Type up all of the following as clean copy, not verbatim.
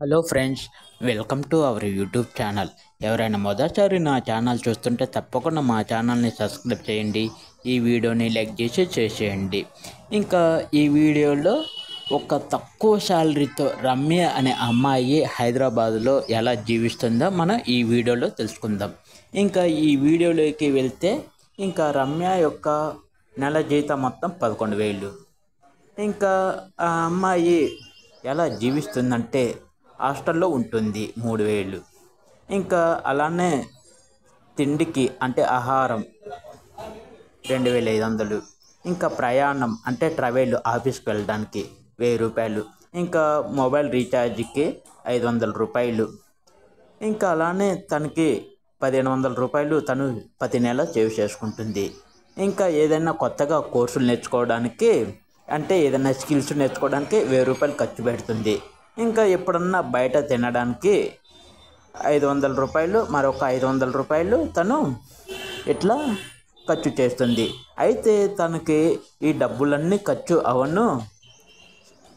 Hello friends, welcome to our YouTube channel. ఎవరైనా మొదటిసారి నా ఛానల్ చూస్తుంటే తప్పకుండా మా ఛానల్ని సబ్స్క్రైబ్ చేయండి. ఈ వీడియోని లైక్ చేసి చేసేయండి. ఇంకా ఈ వీడియోలో ఒక తక్కువ శాలరీతో రమ్య అనే అమ్మాయి హైదరాబాదులో ఎలా జీవిస్తుందో మనం ఈ వీడియోలో తెలుసుకుందాం. ఇంకా ఈ వీడియోలోకి వెళ్తే ఇంకా రమ్య యొక్క నెల జీతం మొత్తం 11,000. ఇంకా ఆ అమ్మాయి ఎలా జీవిస్తుందంటే హాస్టల్లో ఉంటుంది 3,000. ఇంకా అలానే తిండికి అంటే ఆహారం 2,500. ఇంకా ప్రయాణం అంటే ట్రావెల్ ఆఫీస్కి వెళ్ళడానికి 1,000 రూపాయలు. ఇంకా మొబైల్ రీఛార్జ్కి 500 రూపాయలు. ఇంకా అలానే తనకి 1,500 రూపాయలు తను ప్రతి నెల సేవ్ చేసుకుంటుంది. ఇంకా ఏదైనా కొత్తగా కోర్సులు నేర్చుకోవడానికి అంటే ఏదైనా స్కిల్స్ నేర్చుకోవడానికి 1,000 రూపాయలు ఖర్చు పెడుతుంది. ఇంకా ఎప్పుడన్నా బయట తినడానికి 500 రూపాయలు, మరొక 500 రూపాయలు తను ఇట్లా ఖర్చు చేస్తుంది. అయితే తనకి ఈ డబ్బులన్నీ ఖర్చు అవను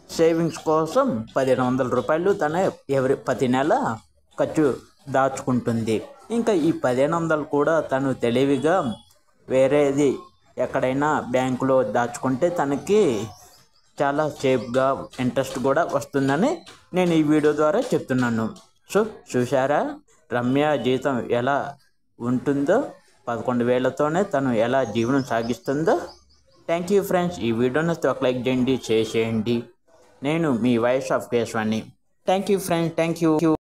సేవింగ్స్ కోసం 1,500 రూపాయలు తన ప్రతి నెల ఖర్చు దాచుకుంటుంది. ఇంకా ఈ 1,500 కూడా తను తెలివిగా వేరేది ఎక్కడైనా బ్యాంకులో దాచుకుంటే తనకి చాలా సేఫ్గా ఇంట్రెస్ట్ కూడా వస్తుందని నేను ఈ వీడియో ద్వారా చెప్తున్నాను. సో చూసారా రమ్య జీతం ఎలా ఉంటుందో, 11,000తోనే తను ఎలా జీవనం సాగిస్తుందో. Thank you friends. ఈ వీడియోని ఒక లైక్ చేయండి, షేర్ చేయండి. నేను మీ voice of Keshavani. Thank you friends. Thank you.